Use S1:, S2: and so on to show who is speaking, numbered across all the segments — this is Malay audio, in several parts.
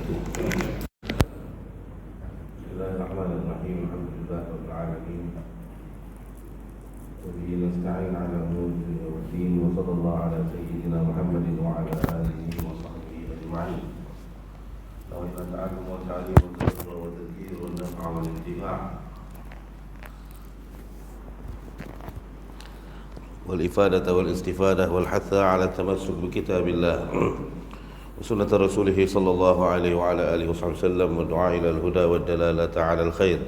S1: وبركاته. بسم الله الرحمن الرحيم. الحمد لله رب العالمين وبه نستعين على امور الدنيا والدين، وصلى الله على سيدنا محمد وعلى اله وصحبه اجمعين. نوينا التعلم والتعليم والتذكر والتذكير والنفع والانتفاع والإفادة والاستفادة والحث على التمسك بكتاب الله وسنة رسوله صلى الله عليه وعلى آله وصحبه وسلم، والدعاء إلى الهدى والدلالة على الخير،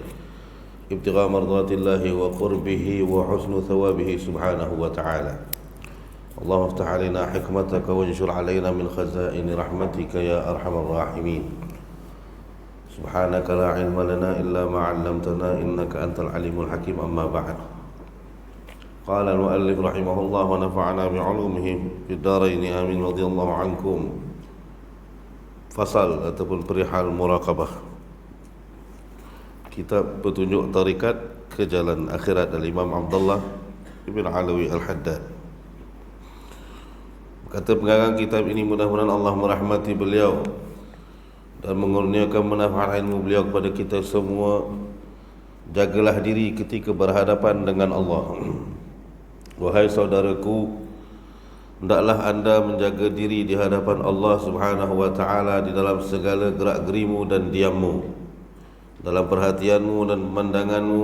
S1: ابتغاء مرضات الله وقربه وحسن ثوابه سبحانه وتعالى. اللهم افتح علينا حكمتك وانشر علينا من خزائن رحمتك يا أرحم الراحمين. سبحانك لا علم لنا إلا ما علمتنا إنك أنت العليم الحكيم. أما بعد، قال المؤلف رحمه الله ونفعنا بعلومه في الدارين آمين رضي الله عنكم. Fasal ataupun perihal muraqabah, kitab petunjuk tarikat ke jalan akhirat dari Imam Abdullah Ibn Alawi Al-Haddad. Kata pengarang kitab ini, mudah-mudahan Allah merahmati beliau dan mengurniakan manfaat ilmu beliau kepada kita semua. Jagalah diri ketika berhadapan dengan Allah. Wahai saudaraku, hendaklah anda menjaga diri di hadapan Allah Subhanahu wa ta'ala di dalam segala gerak gerimu dan diammu, dalam perhatianmu dan pemandanganmu,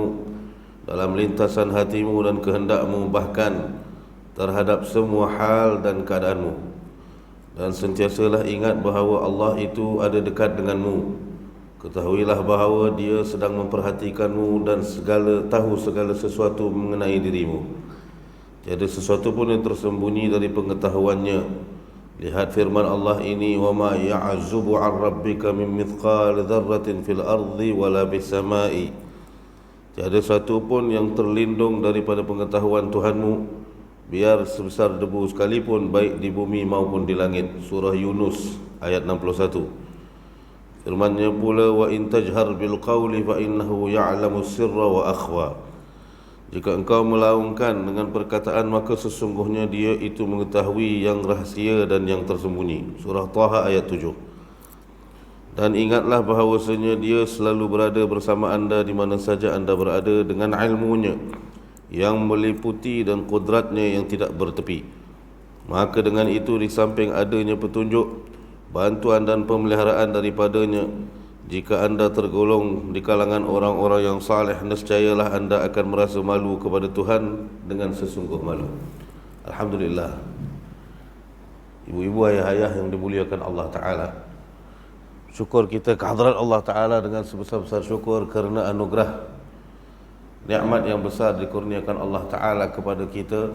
S1: dalam lintasan hatimu dan kehendakmu, bahkan terhadap semua hal dan keadaanmu. Dan sentiasalah ingat bahawa Allah itu ada dekat denganmu. Ketahuilah bahawa Dia sedang memperhatikanmu dan tahu segala sesuatu mengenai dirimu. Tiada sesuatu pun yang tersembunyi dari pengetahuannya. Lihat firman Allah ini, وَمَا يَعْزُبُ عَنْ رَبِّكَ مِنْ مِثْقَالِ ذَرَّةٍ فِي الْأَرْضِ وَلَا بِالسَّمَاءِ. Tiada satu pun yang terlindung daripada pengetahuan Tuhanmu, biar sebesar debu sekalipun, baik di bumi maupun di langit. Surah Yunus ayat 61. Firman-Nya pula, وَإِنْ تَجْهَرْ بِالْقَوْلِ فَإِنَّهُ يَعْلَمُ السِّرَّ وَأَخْفَى. Jika engkau melaungkan dengan perkataan, maka sesungguhnya Dia itu mengetahui yang rahsia dan yang tersembunyi. Surah Taha ayat 7. Dan ingatlah bahawasanya Dia selalu berada bersama anda di mana saja anda berada, dengan ilmu-Nya yang meliputi dan kudratnya yang tidak bertepi. Maka dengan itu, di samping adanya petunjuk, bantuan dan pemeliharaan daripadanya, jika anda tergolong di kalangan orang-orang yang saleh, nescayalah anda akan merasa malu kepada Tuhan dengan sesungguh malu. Alhamdulillah, ibu-ibu, ayah-ayah yang dimuliakan Allah Ta'ala, syukur kita kehadrat Allah Ta'ala dengan sebesar-besar syukur kerana anugerah nikmat yang besar dikurniakan Allah Ta'ala kepada kita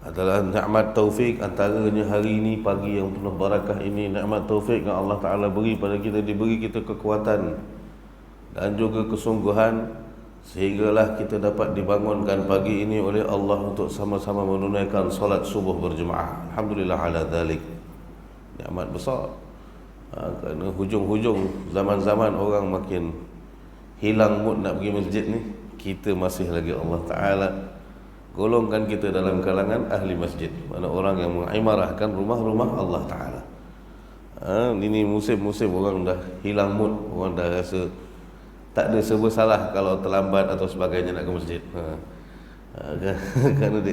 S1: adalah nikmat taufik. Antaranya hari ini, pagi yang penuh barakah ini, nikmat taufik yang Allah Ta'ala beri pada kita, diberi kita kekuatan dan juga kesungguhan, sehinggalah kita dapat dibangunkan pagi ini oleh Allah untuk sama-sama menunaikan solat subuh berjemaah. Alhamdulillah ala dhalik. Nikmat besar. Kerana hujung-hujung zaman-zaman orang makin hilang mood nak pergi masjid ni, kita masih lagi Allah Ta'ala golongkan kita dalam kalangan ahli masjid, mana orang yang mengimarahkan rumah-rumah Allah Ta'ala. Ini musim-musim orang dah hilang mood, orang dah rasa tak ada serba salah kalau terlambat atau sebagainya nak ke masjid.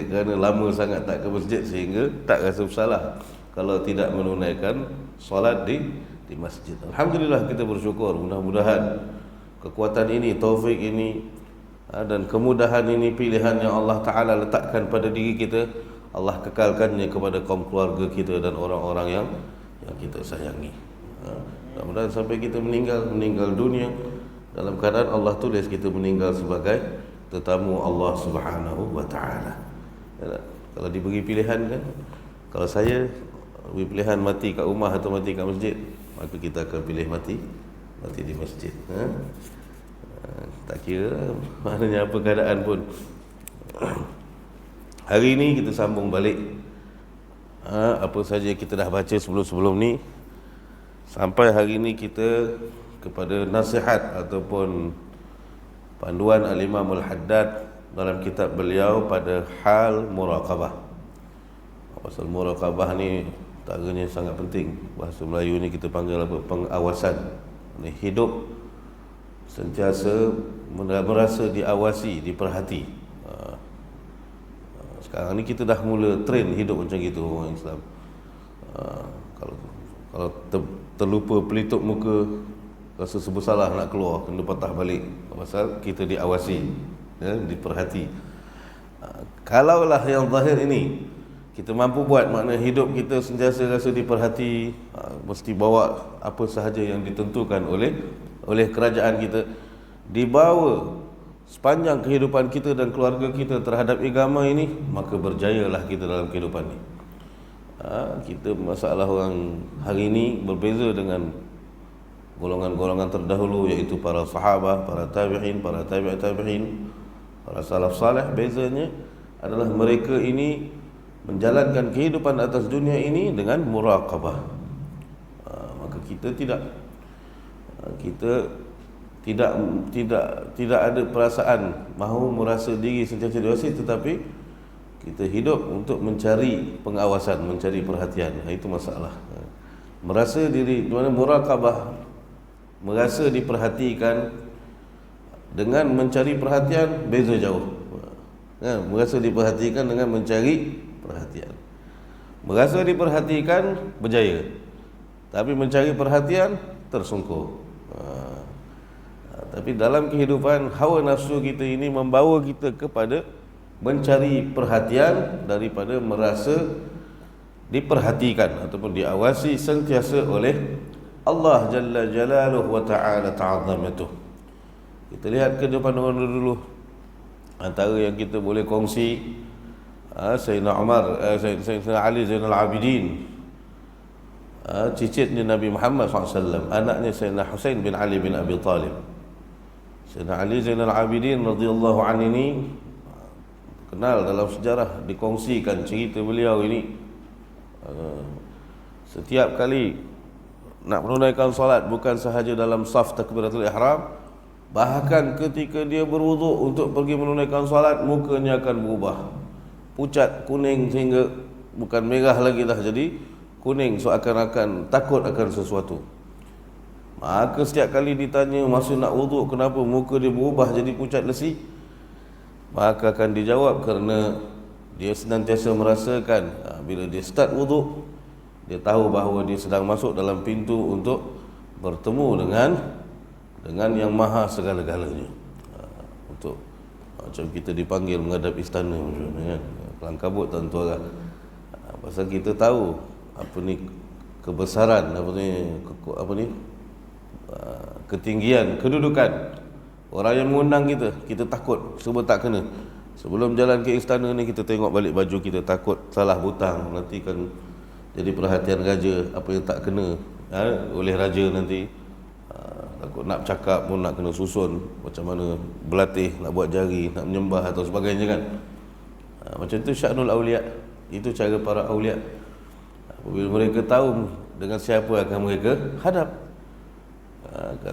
S1: Kerana lama sangat tak ke masjid, sehingga tak rasa bersalah kalau tidak menunaikan solat di masjid. Alhamdulillah, kita bersyukur. Mudah-mudahan kekuatan ini, taufik ini dan kemudahan ini, pilihan yang Allah Ta'ala letakkan pada diri kita, Allah kekalkannya kepada kaum keluarga kita dan orang-orang yang kita sayangi. Mudah-mudahan sampai kita meninggal dunia dalam keadaan Allah tulis kita meninggal sebagai tetamu Allah Subhanahu wa Ta'ala. Kalau diberi pilihan kan, kalau saya beri pilihan mati kat rumah atau mati kat masjid, maka kita akan pilih mati di masjid. Tak kira maknanya apa keadaan pun. Hari ini kita sambung balik apa saja kita dah baca sebelum-sebelum ni, sampai hari ini kita kepada nasihat ataupun panduan Al-Imam Al-Haddad dalam kitab beliau pada hal muraqabah. Pasal muraqabah ni antaranya sangat penting. Bahasa Melayu ni kita panggil apa? Pengawasan. Ini hidup sentiasa merasa diawasi, diperhati. Sekarang ni kita dah mula train hidup macam gitu orang Islam. Kalau terlupa pelitup muka, rasa bersalah nak keluar, kena patah balik. Pasal kita diawasi, diperhati. Kalaulah yang zahir ini kita mampu buat, makna hidup kita sentiasa rasa diperhati, mesti bawa apa sahaja yang ditentukan oleh kerajaan kita, dibawa sepanjang kehidupan kita dan keluarga kita terhadap agama ini, maka berjayalah kita dalam kehidupan ini. Kita masalah orang hari ini berbeza dengan golongan-golongan terdahulu, iaitu para sahabah, para tabi'in, para tabi'in, para salaf salih. Bezanya adalah mereka ini menjalankan kehidupan atas dunia ini dengan muraqabah. Maka kita tidak ada perasaan mahu merasa diri sentiasa diawasi, tetapi kita hidup untuk mencari pengawasan, mencari perhatian. Itu masalah. Merasa diri, di mana muraqabah, merasa diperhatikan dengan mencari perhatian beza jauh. Merasa diperhatikan dengan mencari perhatian. Merasa diperhatikan berjaya, tapi mencari perhatian tersungkur. Tapi dalam kehidupan, hawa nafsu kita ini membawa kita kepada mencari perhatian daripada merasa diperhatikan ataupun diawasi sentiasa oleh Allah Jalla Jalaluhu wa Ta'ala Ta'azamatuh. Kita lihat kehidupan orang dulu. Antara yang kita boleh kongsi, Sayyidina Umar, Sayyidina Ali Zainal Abidin, cicitnya Nabi Muhammad SAW, anaknya Sayyidina Husain bin Ali bin Abi Talib. Sayyidina Ali Zainal Abidin radhiyallahu anhu ini kenal dalam sejarah, dikongsikan cerita beliau ini. Setiap kali nak menunaikan solat, bukan sahaja dalam saf takbiratul ihram, bahkan ketika dia berwuduk untuk pergi menunaikan solat, mukanya akan berubah, pucat kuning, sehingga bukan merah lagi dah jadi kuning, seakan-akan takut akan sesuatu. Maka setiap kali ditanya masa nak wuduk, kenapa muka dia berubah jadi pucat lesi, maka akan dijawab kerana dia senantiasa merasakan bila dia start wuduk, dia tahu bahawa dia sedang masuk dalam pintu untuk bertemu dengan yang maha segala-galanya. Untuk macam kita dipanggil menghadap istana macam kan, kelang kabut tentu lah. Pasal kita tahu apa ni kebesaran, ketinggian, kedudukan orang yang mengundang kita takut sebab tak kena. Sebelum jalan ke istana ni, kita tengok balik baju kita, takut salah butang, nanti kan jadi perhatian raja, apa yang tak kena oleh raja nanti. Takut nak cakap pun nak kena susun, macam mana berlatih, nak buat jari, nak menyembah atau sebagainya kan. Macam tu sya'nul awliya, itu cara para awliya. Apabila mereka tahu dengan siapa akan mereka hadap,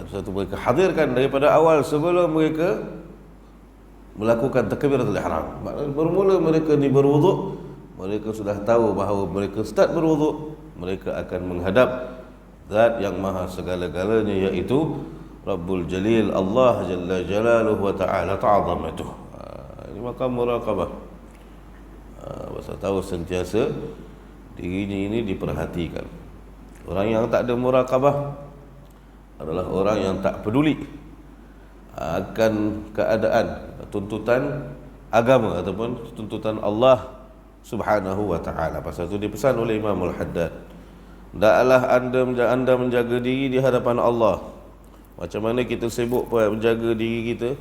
S1: satu mereka hadirkan daripada awal sebelum mereka melakukan takbiratul ihram. Maknanya bermula mereka ni berwuduk, mereka sudah tahu bahawa mereka start berwuduk, mereka akan menghadap Zat yang maha segala-galanya, iaitu Rabbul Jalil, Allah Jalla Jalaluhu wa Ta'ala Ta'azamatuh. Ini makam muraqabah. Pasal tahu sentiasa dirinya ini diperhatikan. Orang yang tak ada muraqabah adalah orang yang tak peduli akan keadaan, tuntutan agama ataupun tuntutan Allah Subhanahu wa Ta'ala. Pasal itu dipesan oleh Imam Al-Haddad, hendaklah anda menjaga diri di hadapan Allah. Macam mana kita sibuk menjaga diri kita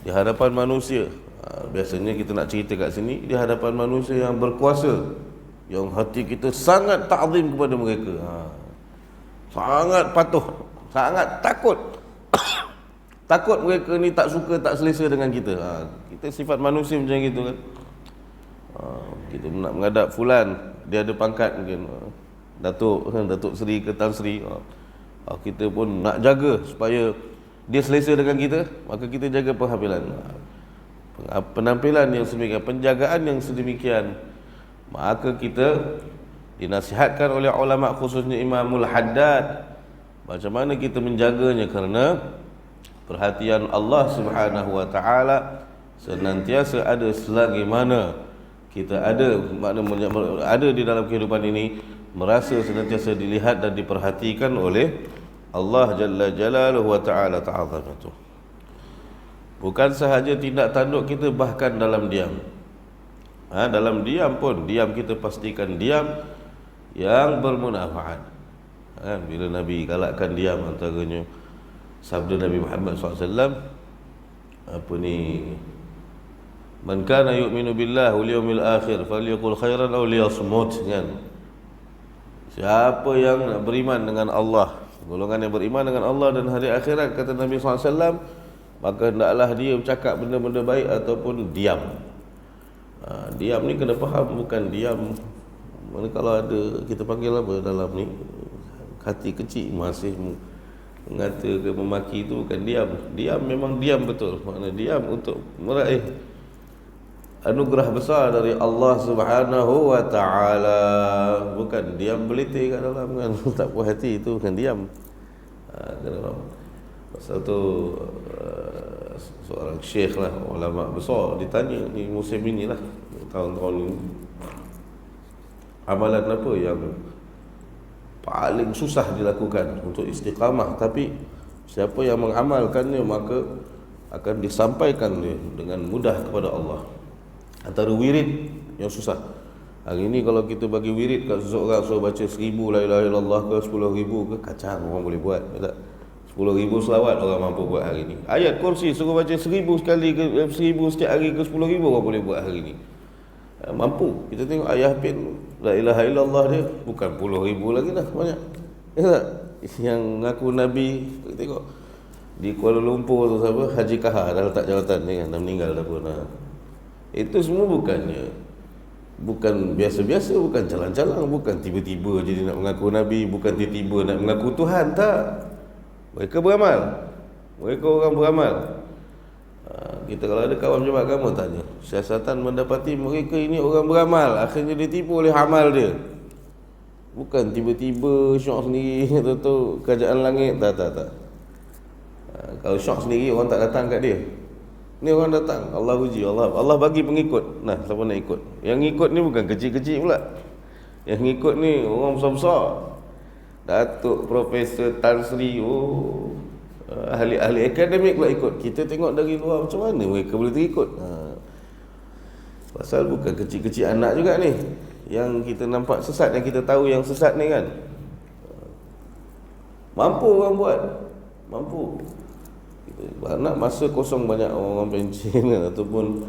S1: di hadapan manusia. Biasanya kita nak cerita kat sini di hadapan manusia yang berkuasa, yang hati kita sangat ta'zim kepada mereka, sangat patuh, sangat takut takut mereka ni tak suka, tak selesa dengan kita. Kita sifat manusia macam gitu kan. Kita nak menghadap fulan, dia ada pangkat mungkin Datuk Seri ke Tan Sri, kita pun nak jaga supaya dia selesa dengan kita, maka kita jaga penampilan yang sedemikian, penjagaan yang sedemikian, maka kita dinasihatkan oleh ulama khususnya Imamul Haddad. Macam mana kita menjaganya, kerana perhatian Allah Subhanahu wa taala senantiasa ada selagi mana kita ada, maknanya ada di dalam kehidupan ini, merasa senantiasa dilihat dan diperhatikan oleh Allah Jalla Jalaluhu wa ta'ala ta'azamatuh. Bukan sahaja tindak tanduk kita, bahkan dalam diam. Dalam diam pun, diam kita pastikan diam yang bermanfaat. Bila Nabi galakkan diam, antaranya sabda Nabi Muhammad SAW, apa ni, man kana yu'minu billahi wal yawmil akhir falyaqul khairan aw liyasmut, kan. Siapa yang beriman dengan Allah, golongan yang beriman dengan Allah dan hari akhirat, kata Nabi SAW, maka hendaklah dia bercakap benda-benda baik ataupun diam. Diam ni kena faham, bukan diam mana kalau ada kita panggil apa dalam ni, hati kecil masih mengata ke memaki, itu bukan diam. Diam memang diam betul, makna diam untuk meraih anugerah besar dari Allah Subhanahu wa taala, bukan diam beliti kat dalam kan tak puas hati, itu bukan diam. Pasal tu seorang syekh lah, ulama besar, ditanya ni musim ini lah, tahun-tahun ini, amalan apa yang paling susah dilakukan untuk istiqamah, tapi siapa yang mengamalkannya maka akan disampaikan dengan mudah kepada Allah. Antara wirid yang susah, hari ini kalau kita bagi wirid kat seseorang, suruh baca 1000 la ilaha illallah ke 10,000 ke, kacang orang boleh buat, tak? 10,000 selawat orang mampu buat hari ini. Ayat kursi suruh baca 1000 sekali ke 1000 setiap hari ke 10,000 orang boleh buat hari ini. Mampu. Kita tengok ayah pin la ilaha illallah dia bukan puluh ribu lagi dah, banyak. Ya tak? Yang ngaku Nabi, kita tengok di Kuala Lumpur tu siapa? Haji Kahar dah letak jawatan ni kan, dah meninggal dah pun. Itu semua bukan biasa-biasa, bukan calang-calang, bukan tiba-tiba jadi nak mengaku Nabi, bukan tiba-tiba nak mengaku Tuhan, tak. Mereka beramal. Mereka orang beramal. Kita kalau ada kawan jemaah agama tanya, siasatan mendapati mereka ini orang beramal, akhirnya ditipu oleh amal dia. Bukan tiba-tiba syok sendiri tu kerajaan langit, tak. Kalau syok sendiri orang tak datang kat dia. Ni orang datang, Allah uji, Allah bagi pengikut. Nah, siapa nak ikut? Yang ikut ni bukan kecil-kecil pula. Yang ikut ni orang besar-besar. Datuk, Profesor, Tan Sri, ahli-ahli akademik pula ikut. Kita tengok dari luar macam mana mereka boleh terikut. Pasal bukan kecil-kecil anak juga ni yang kita nampak sesat, yang kita tahu yang sesat ni kan. Mampu orang buat, mampu. Anak masa kosong banyak orang pencen kan, ataupun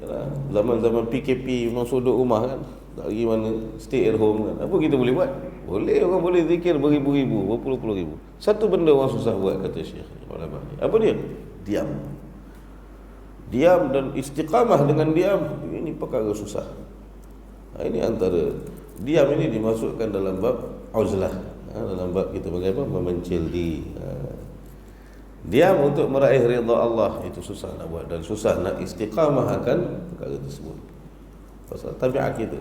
S1: yalah, zaman-zaman PKP memang sudut rumah kan, tak pergi mana, stay at home kan. Apa kita boleh buat? Boleh, orang boleh zikir beribu-ribu, berpuluh-puluh ribu. Satu benda orang susah buat, kata Syekh ulama ni. Apa dia? Diam. Diam dan istiqamah dengan diam, ini perkara susah. Ini antara diam ini dimasukkan dalam bab uzlah, dalam bab kita bagaimana memencil diri. Diam untuk meraih redha Allah, itu susah nak buat dan susah nak istiqamah akan perkara tersebut. Pasal tabiat kita.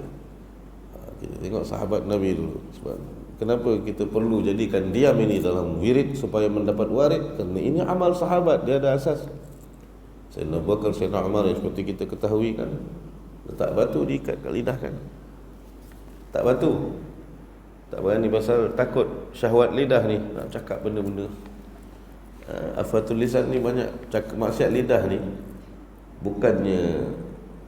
S1: Kita tengok sahabat Nabi dulu. Sebab kenapa kita perlu jadikan diam ini dalam wirid supaya mendapat warid? Kerana ini amal sahabat, dia ada asas. Sayyidina Abu Bakar, Sayyidina Umar yang seperti kita ketahui kan, letak batu diikat kat lidah kan. Tak batu. Tak berani pasal takut syahwat lidah ni nak cakap benda-benda. Afatul lisan ni banyak cakap maksiat lidah ni, bukannya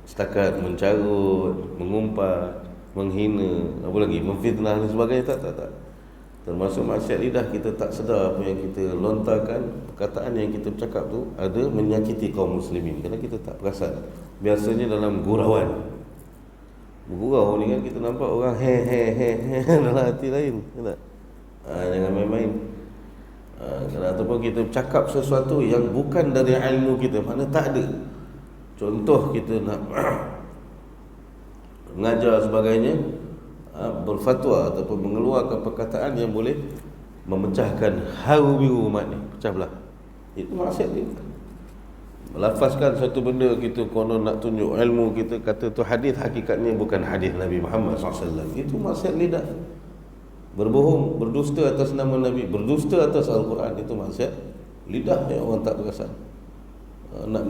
S1: setakat mencarut, mengumpat, menghina, apa lagi, memfitnah dan sebagainya, tak. Termasuk maksiat lidah, kita tak sedar apa yang kita lontarkan, perkataan yang kita bercakap tu ada menyakiti kaum muslimin, kerana kita tak perasan. Biasanya dalam gurauan, bergurau ni kan kita nampak orang dalam hati lain, tak? Jangan main-main. Ataupun kita bercakap sesuatu yang bukan dari ilmu kita, mana tak ada. Contoh kita nak mengajar sebagainya, berfatwa ataupun mengeluarkan perkataan yang boleh memecahkan haru biru umat ni, pecah belah. Itu maksiat dia. melafazkan satu benda kita konon nak tunjuk ilmu, kita kata tu hadis, hakikatnya bukan hadis Nabi Muhammad SAW. Itu maksiat lidah. Berbohong, berdusta atas nama Nabi, berdusta atas Al-Quran, itu maksiat lidah yang orang tak perasan. Nak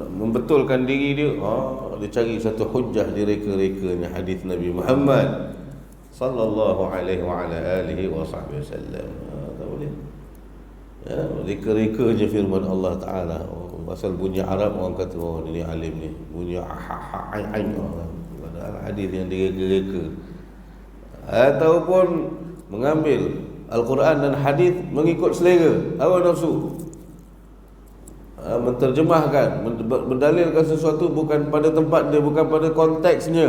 S1: membetulkan diri dia, dia cari satu hujah di reka-rekanya hadis Nabi Muhammad sallallahu alaihi wa ala alihi wa sahbihi wasallam. Tak boleh. Ya, reka-rekanya firman Allah Taala. Pasal bunyi Arab orang kata ini alim ni. Bunyi ain padahal hadis yang direka-reka. Ataupun mengambil Al-Quran dan hadis mengikut selera, hawa nafsu. Menterjemahkan, berdalilkan sesuatu bukan pada tempat dia, bukan pada konteksnya.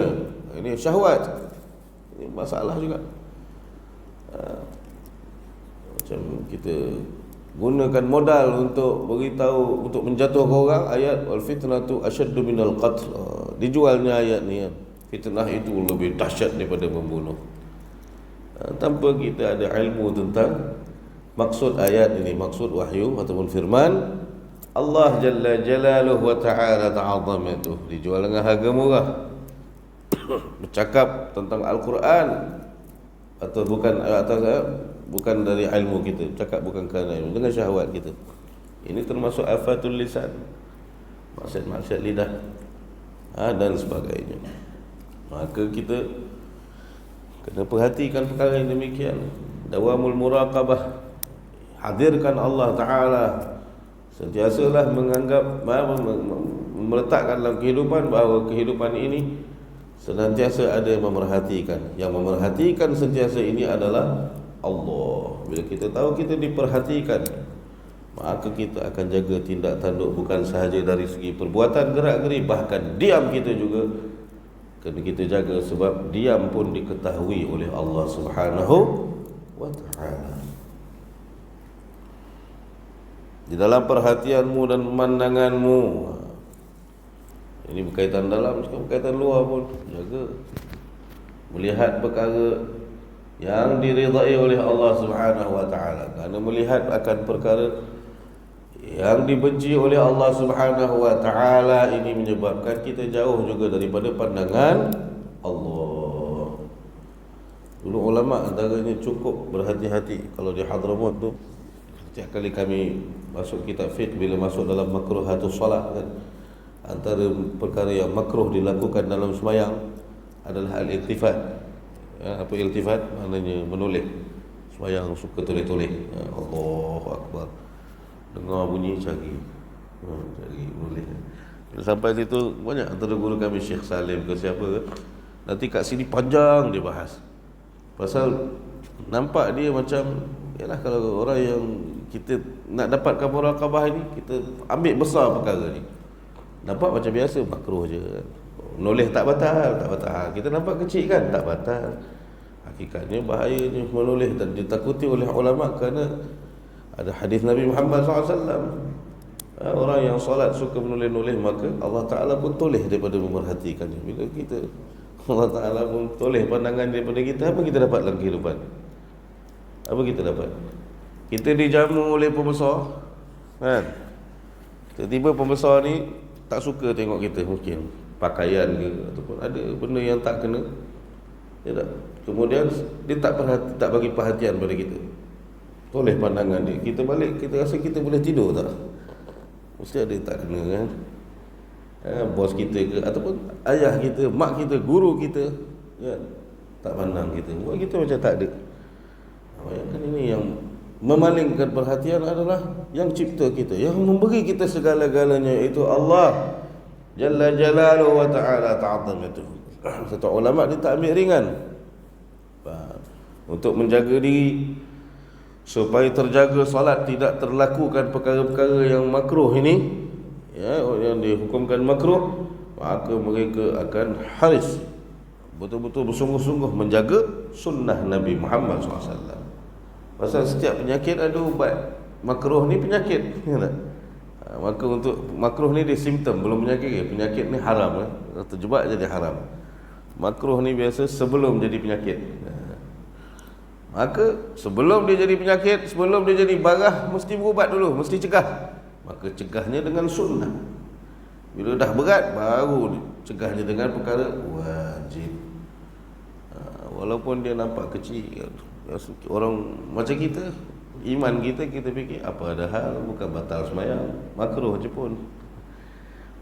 S1: Ini syahwat. Ini masalah juga. Macam kita gunakan modal untuk beritahu, untuk menjatuhkan orang, ayat wal fitnatu asyaddu minal qatl. Dijualnya ayat ni, fitnah itu lebih dahsyat daripada membunuh. Tanpa kita ada ilmu tentang maksud ayat ini, maksud wahyu ataupun firman Allah Jalla Jalaluhu wa Ta'ala ta'azamatuh, dijual dengan harga murah. Bercakap tentang Al-Quran atau bukan dari ilmu kita, cakap bukan kerana ilmu, dengan syahwat kita. Ini termasuk afatul lisan, maksiat lidah dan sebagainya. Maka kita kena perhatikan perkara yang demikian. Dawamul muraqabah, hadirkan Allah Ta'ala. Sentiasalah menganggap, meletakkan dalam kehidupan bahawa kehidupan ini senantiasa ada yang memerhatikan. Yang memerhatikan sentiasa ini adalah Allah. Bila kita tahu kita diperhatikan, maka kita akan jaga tindak tanduk, bukan sahaja dari segi perbuatan gerak-geri, bahkan diam kita juga kena kita jaga, sebab diam pun diketahui oleh Allah Subhanahu wa Ta'ala. Di dalam perhatianmu dan pemandanganmu, ini berkaitan dalam, berkaitan luar pun, jaga melihat perkara yang diridai oleh Allah Subhanahu wa Ta'ala. Kerana melihat akan perkara yang dibenci oleh Allah Subhanahu wa Ta'ala ini menyebabkan kita jauh juga daripada pandangan Allah. Dulu ulama antaranya cukup berhati-hati kalau di Hadramaut tu. Setiap kali kami masuk kitab fiqh, bila masuk dalam makruhatus solat kan, antara perkara yang makruh dilakukan dalam sembahyang adalah al-iltifat. Apa iltifat? Maknanya menoleh. Sembahyang suka toleh-toleh. Allahu Akbar. Dengar bunyi cari menoleh. Bila sampai situ, banyak antara guru kami Syekh Salim ke siapa ke, nanti kat sini panjang dia bahas. Pasal nampak dia macam, yalah, kalau orang yang kita nak dapatkan muraqabah ni, kita ambil besar perkara ni. Nampak macam biasa, makruh je kan. Menoleh tak batal, tak batal. Kita nampak kecil kan, tak batal. Hakikatnya bahayanya menoleh dan ditakuti oleh ulama kerana ada hadis Nabi Muhammad SAW. Orang yang solat suka menoleh-noleh, maka Allah Ta'ala pun toleh daripada memerhatikannya. Bila kita, Allah Ta'ala pun toleh pandangan daripada kita, apa kita dapat dalam kehidupan? Apa kita dapat? Kita dijamu oleh pembesar kan? Tiba-tiba pembesar ni tak suka tengok kita, mungkin pakaian ke, ataupun ada benda yang tak kena, ya tak? Kemudian dia tak bagi perhatian pada kita, toleh pandangan dia. Kita balik, kita rasa kita boleh tidur tak? Mesti ada tak kena kan? Bos kita ke, ataupun ayah kita, mak kita, guru kita, ya, tak pandang kita, buat kita macam tak ada. Bayangkan, ini yang memalingkan perhatian adalah yang cipta kita, yang memberi kita segala-galanya, iaitu Allah Jalla Jalaluhu wa Ta'ala ta'azamatuh. Satu ulama dia tak ambil ringan untuk menjaga diri supaya terjaga salat, tidak terlakukan perkara-perkara yang makruh ini, ya, yang dihukumkan makruh. Maka mereka akan haris, betul-betul bersungguh-sungguh menjaga sunnah Nabi Muhammad SAW. Pasal setiap penyakit ada ubat. Makruh ni penyakit, ya tak? Maka untuk makruh ni dia simptom, belum penyakit. Penyakit ni haram, terjebak jadi haram. Makruh ni biasa sebelum jadi penyakit. Maka sebelum dia jadi penyakit, sebelum dia jadi barah, mesti berubat dulu, mesti cegah. maka cegahnya dengan sunnah. Bila dah berat, baru cegahnya dengan perkara wajib. Walaupun dia nampak kecil, orang macam kita, iman kita, kita fikir apa ada hal, bukan batal sembahyang, makruh je pun.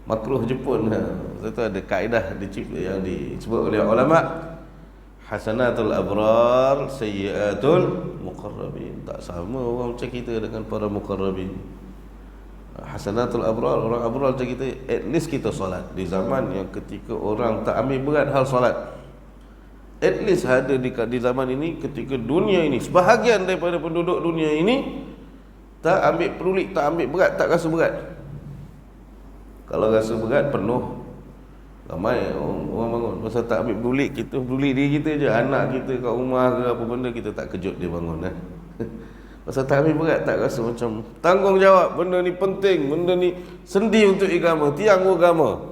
S1: Makruh je pun. Itu ada kaedah yang disebut oleh ulama, hasanatul abrar sayyiatul muqarrabin. Tak sama orang macam kita dengan para muqarrabin. Hasanatul abrar, orang abrar macam kita, at least kita solat di zaman yang ketika orang tak ambil berat hal solat. At least ada di zaman ini, ketika dunia ini, sebahagian daripada penduduk dunia ini tak ambil pedulik, tak ambil berat, tak rasa berat. Kalau rasa berat, penuh, ramai orang bangun. Masa tak ambil peduli, kita peduli diri kita je, anak kita kat rumah ke apa benda, kita tak kejut dia bangun. Masa tak ambil berat, tak rasa macam tanggungjawab, benda ni penting, benda ni sendi untuk agama, tiang agama.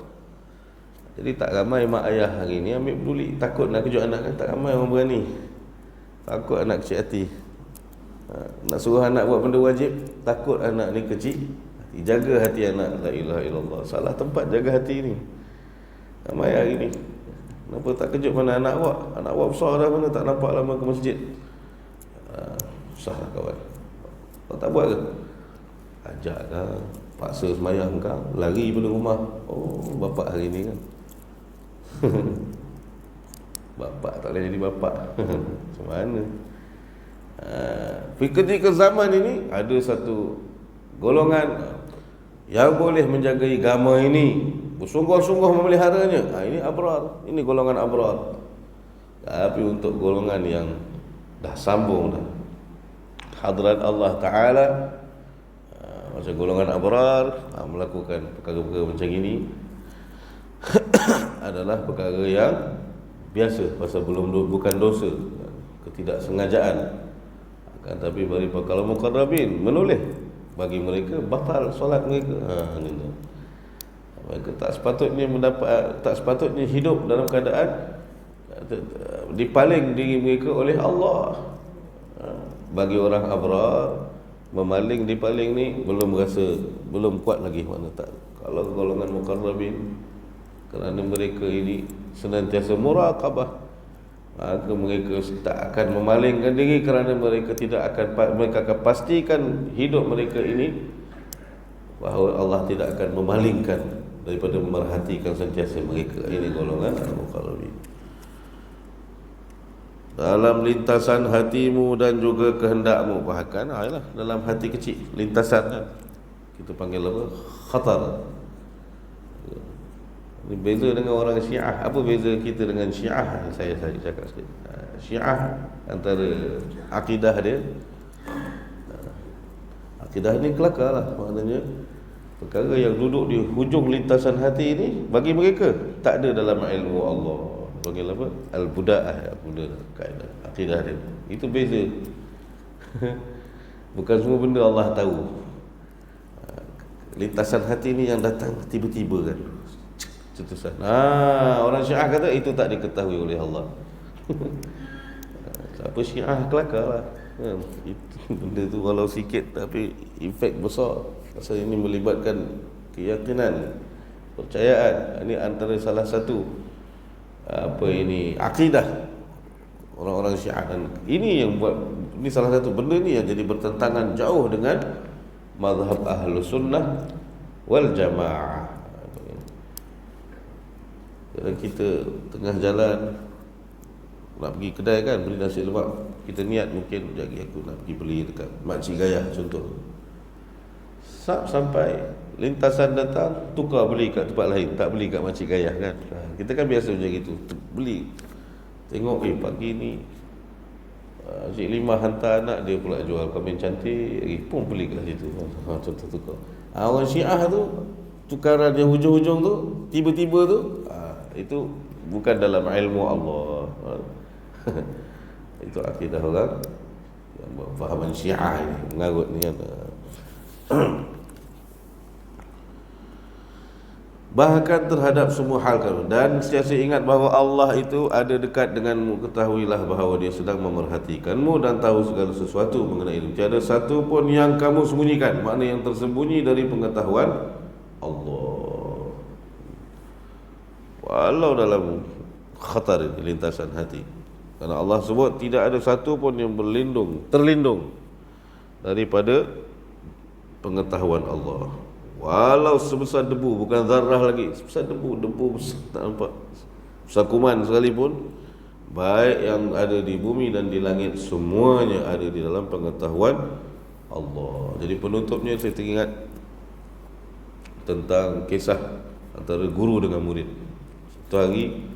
S1: Jadi tak ramai mak ayah hari ni ambil peduli, takut nak kejut anak kan. Tak ramai orang berani, takut anak kecil hati. Nak suruh anak buat benda wajib, takut anak ni kecil hati. Jaga hati anak, la ilaha illallah. Salah tempat jaga hati ni. Ramai hari ni, kenapa tak kejut mana anak buat? Anak buat besar dah, mana tak nampak lama ke masjid. Susah lah kawan. Kau tak buat ke? Ajak lah, paksa semayang kau, lari pada rumah. Oh, bapak hari ni kan. Bapak tak boleh jadi bapak. Macam mana? Ketika zaman ini ada satu golongan yang boleh menjaga agama ini, bersungguh-sungguh memeliharanya. Ini abrar, ini golongan abrar. Tapi untuk golongan yang dah sambung dah hadrat Allah Ta'ala, macam golongan abrar, melakukan perkara-perkara macam ini adalah perkara yang biasa, pasal bukan dosa, ketidaksengajaan. Akan tapi kalau muqarrabin menoleh, bagi mereka batal solat mereka. Mereka tak sepatutnya hidup dalam keadaan dipaling diri mereka oleh Allah. Bagi orang abrar, memaling dipaling ni belum kuat lagi. Mana tak. Kalau golongan muqarrabin, kerana mereka ini senantiasa muraqabah, maka mereka tak akan memalingkan diri, kerana mereka akan pastikan hidup mereka ini bahawa Allah tidak akan memalingkan daripada memerhatikan sentiasa mereka. Ini golongan al-muqarrabin. Dalam lintasan hatimu dan juga kehendakmu, bahkan dalam hati kecil, lintasan kan, kita panggil apa? Khatar. Ini beza dengan orang Syiah. Apa beza kita dengan Syiah? Saya cakap sikit. Syiah antara akidah dia, akidah ni kelakar lah. Maknanya perkara yang duduk di hujung lintasan hati ini, bagi mereka tak ada dalam ilmu Allah. Panggil apa? Al-Buda'ah, kaedah akidah dia. Itu beza. Bukan semua benda Allah tahu. Lintasan hati ni yang datang tiba-tiba kan, cetusan. Orang Syiah kata itu tak diketahui oleh Allah. Siapa Syiah kelakar lah. Benda tu walau sikit tapi efek besar. Pasal ini melibatkan keyakinan, percayaan. Ini antara salah satu akidah orang-orang Syiah. Dan ini yang buat, ini salah satu benda ni yang jadi bertentangan jauh dengan mazhab Ahlus Sunnah wal Jamaah. Kadang kita tengah jalan nak pergi kedai kan, beli nasi lemak, kita niat mungkin jagi aku nak pergi beli dekat Makcik Gayah contoh. Sampai lintasan datang, tukar beli kat tempat lain, tak beli kat Makcik Gayah kan. Kita kan biasa macam gitu, beli. Tengok pagi ni Cik Limah hantar anak dia pula jual kambing cantik, pun beli kat situ. Contoh tukar. Orang Syiah tu tukaran yang hujung-hujung tu, tiba-tiba tu, itu bukan dalam ilmu Allah. Itu akidah orang yang berfahaman Syiah ini, mengarut ni kan. bahkan terhadap semua hal kamu, dan sentiasa ingat bahawa Allah itu ada dekat denganmu. Ketahuilah bahawa Dia sedang memerhatikanmu dan tahu segala sesuatu mengenai itu. Tiada satu pun yang kamu sembunyikan, makna yang tersembunyi dari pengetahuan Allah, walau dalam khatar, lintasan hati. Karena Allah sebut tidak ada satu pun yang terlindung daripada pengetahuan Allah, walau sebesar debu, bukan zarah lagi, sebesar debu besar, tak nampak, besar kuman sekalipun, baik yang ada di bumi dan di langit, semuanya ada di dalam pengetahuan Allah. Jadi penutupnya saya teringat tentang kisah antara guru dengan murid. Satu hari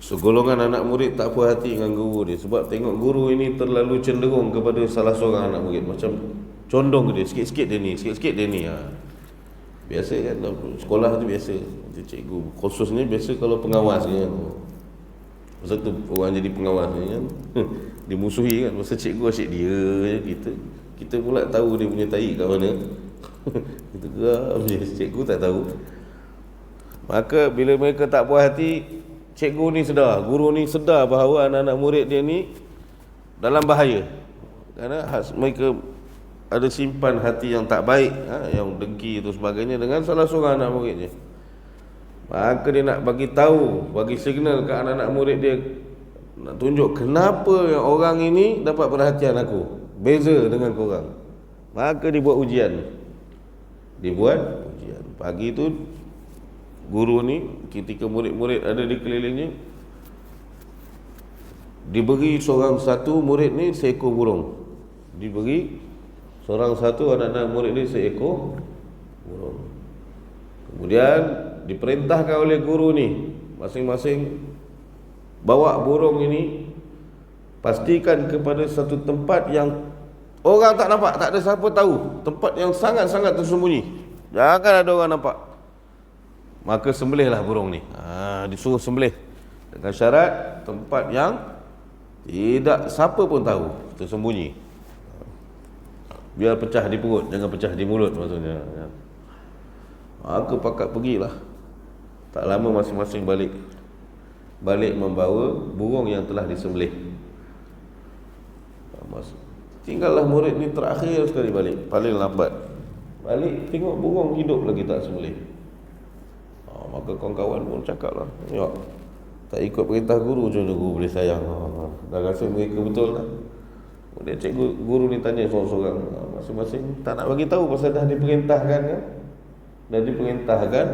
S1: segolongan anak murid tak puas hati dengan guru dia, sebab tengok guru ini terlalu cenderung kepada salah seorang anak murid, macam condong ke dia, sikit-sikit dia ni biasa kan, sekolah tu biasa, cikgu khususnya biasa kalau pengawas kan, masa tu orang jadi pengawas kan dimusuhi kan, masa cikgu asyik dia, kita pula tahu dia punya tahi kat mana kita geram je, cikgu tak tahu. Maka bila mereka tak puas hati, cikgu ni sedar, guru ni sedar bahawa anak-anak murid dia ni dalam bahaya, kerana mereka ada simpan hati yang tak baik, yang dengki itu sebagainya dengan salah seorang anak muridnya. Maka dia nak bagi tahu, bagi signal ke anak-anak murid dia, nak tunjuk kenapa yang orang ini dapat perhatian aku, beza dengan korang. Maka dibuat ujian. Pagi tu guru ni ketika murid-murid ada di kelilingnya, diberi seorang satu murid ni seekor burung. Diberi seorang satu anak-anak murid ni seekor burung. Kemudian diperintahkan oleh guru ni, masing-masing bawa burung ini, pastikan kepada satu tempat yang orang tak nampak, tak ada siapa tahu, tempat yang sangat-sangat tersembunyi, jangan ada orang nampak. Maka sembelihlah burung ni. Disuruh sembelih dengan syarat tempat yang tidak siapa pun tahu, tersembunyi. Biar pecah di perut, jangan pecah di mulut maksudnya. Maka pakat pergilah. Tak lama masing-masing balik membawa burung yang telah disembelih. Tinggallah murid ni terakhir sekali balik, paling lambat. Balik tengok burung hidup lagi tak sembelih. Maka kawan-kawan pun cakap lah, ya, tak ikut perintah guru, macam mana guru boleh sayang? Dah rasa mereka betul lah. Kemudian cikgu guru ni tanya seorang-seorang, masing-masing tak nak bagi tahu pasal dah diperintahkan kan? Dah diperintahkan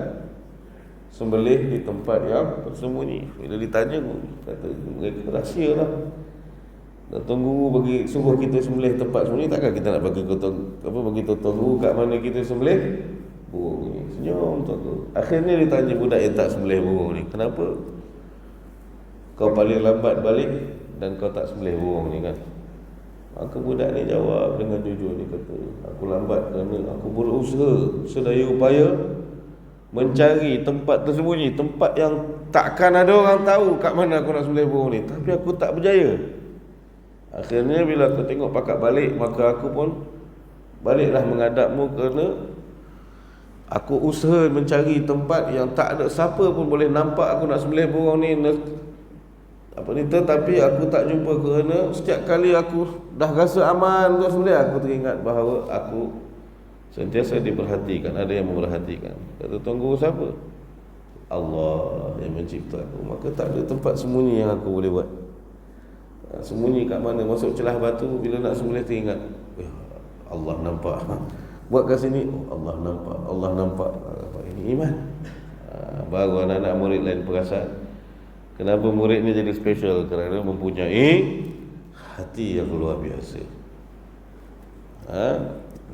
S1: sembelih di tempat yang tersembunyi. Bila ditanya, kata mereka rahsia lah. Dan guru bagi suruh kita sembelih tempat sembunyi, takkan kita nak bagi tahu guru kat mana kita sembelih burung ni. Senyum tu. Akhirnya ditanya budak yang tak sembelih burung ni, kenapa kau paling lambat balik dan kau tak sembelih burung ni kan? Maka budak ni jawab dengan jujur, dia kata, aku lambat kerana aku berusaha sedaya upaya mencari tempat tersembunyi, tempat yang takkan ada orang tahu kat mana aku nak sembelih burung ni, tapi aku tak berjaya. Akhirnya bila aku tengok pakat balik, maka aku pun baliklah menghadapmu, kerana aku usaha mencari tempat yang tak ada siapa pun boleh nampak aku nak sembelih burung ni, tetapi aku tak jumpa, kerana setiap kali aku dah rasa aman untuk sembelih, aku teringat bahawa aku sentiasa diperhatikan, ada yang memerhatikan. Kata tuan guru, siapa? Allah yang mencipta aku. Maka tak ada tempat sembunyi yang aku boleh buat. Sembunyi kat mana? Masuk celah batu, bila nak sembelih teringat, Allah nampak. Buat kat sini, Allah nampak, Allah nampak. Ini iman. Baru anak-anak murid lain perasan. Kenapa murid ni jadi special? Kerana mempunyai hati yang luar biasa,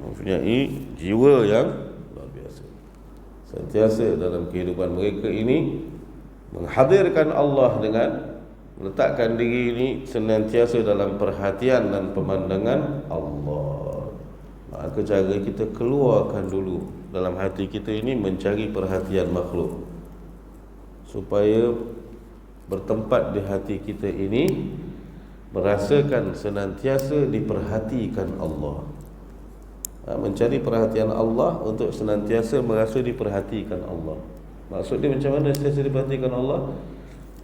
S1: mempunyai jiwa yang luar biasa. Sentiasa dalam kehidupan mereka ini menghadirkan Allah dengan meletakkan diri ini senantiasa dalam perhatian dan pemandangan Allah. Maka cara kita keluarkan dulu dalam hati kita ini mencari perhatian makhluk, supaya bertempat di hati kita ini merasakan senantiasa diperhatikan Allah. Mencari perhatian Allah untuk senantiasa merasa diperhatikan Allah. Maksud dia macam mana sentiasa diperhatikan Allah?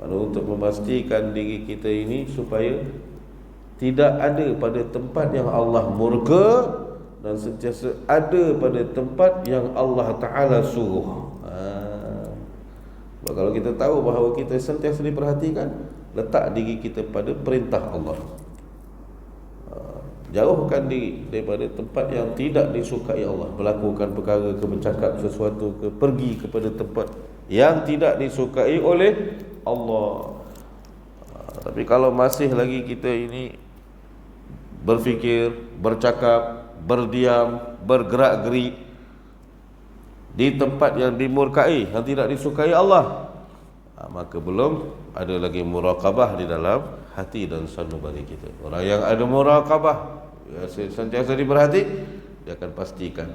S1: Untuk memastikan diri kita ini supaya tidak ada pada tempat yang Allah murka dan sentiasa ada pada tempat yang Allah Ta'ala suruh. Kalau kita tahu bahawa kita sentiasa diperhatikan, letak diri kita pada perintah Allah. Jauhkan diri daripada tempat yang tidak disukai Allah, melakukan perkara ke, bercakap sesuatu ke, pergi kepada tempat yang tidak disukai oleh Allah. Tapi kalau masih lagi kita ini berfikir, bercakap, berdiam, bergerak-gerik di tempat yang dimurkai, yang tidak disukai Allah, maka belum ada lagi muraqabah di dalam hati dan sanubari kita. Orang yang ada muraqabah, sentiasa diperhati, dia akan pastikan,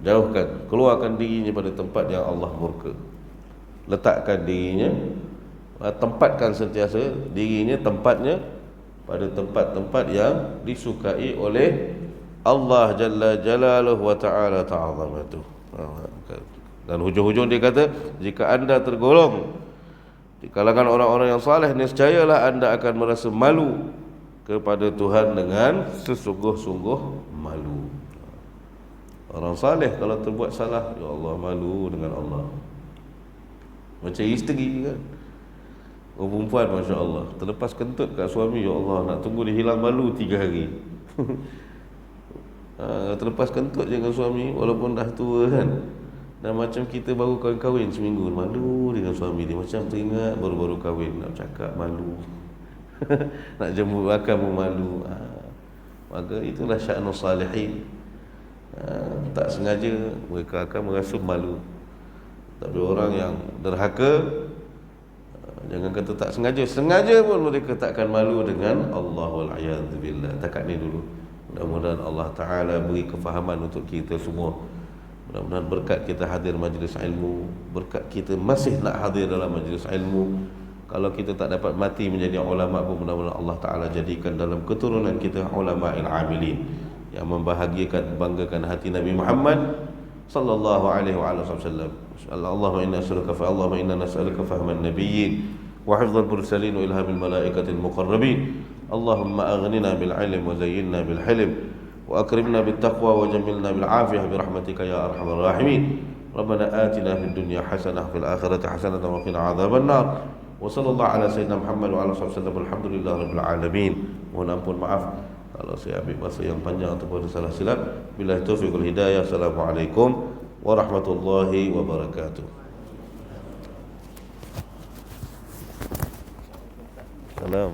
S1: jauhkan, keluarkan dirinya pada tempat yang Allah murka. Letakkan dirinya, tempatkan sentiasa dirinya, tempatnya pada tempat-tempat yang disukai oleh Allah Jalla Jalaluhu wa Ta'ala Ta'azamatuh. Dan hujung-hujung dia kata, jika anda tergolong di kalangan orang-orang yang saleh, niscayalah anda akan merasa malu kepada Tuhan dengan sesungguh-sungguh malu. Orang saleh kalau terbuat salah, ya Allah, malu dengan Allah. Macam isteri kan, orang perempuan, Masya Allah, terlepas kentut kat suami, ya Allah, nak tunggu dia hilang malu 3 hari. Terlepas kentut je dengan suami, walaupun dah tua kan, dan macam kita baru kahwin seminggu, malu dengan suami dia, macam teringat baru-baru kahwin, nak cakap malu. Nak jemput makan pun malu. Maka itulah sya'nus salihin. Tak sengaja mereka akan merasa malu. Tapi orang yang derhaka, jangan kata tak sengaja, sengaja pun mereka takkan malu dengan Allah, wal'iyadzubillah. Takat ni dulu. Mudah-mudahan Allah Ta'ala beri kefahaman untuk kita semua. Mudah-mudahan berkat kita hadir majlis ilmu, berkat kita masih nak hadir dalam majlis ilmu, kalau kita tak dapat mati menjadi ulama pun, mudah-mudahan Allah Ta'ala jadikan dalam keturunan kita ulama'il amilin yang membahagiakan, banggakan hati Nabi Muhammad sallallahu alaihi wa sallam. Allahumma inna nas'aluka fahman nabiyyin wa hifdzal mursalin wa ilhamil malaikatil muqarrabin. Allahumma aghnina bil ilm wa zayyinna bil hilm wa akrimna bit taqwa wa jamilna bil afiyah bi rahmatika ya arhamar rahimin. Rabbana atina fid dunya hasanah fil akhirati hasanah wa qina adzaban nar. Wa sallallahu ala sayyidina Muhammad wa ala sallam. Alhamdulillah rabbil alamin. Mohon ampun, maaf kalau saya ambil masa yang panjang ataupun salah silap. Billahi taufiq wal hidayah. Assalamualaikum warahmatullahi wabarakatuh. Salam.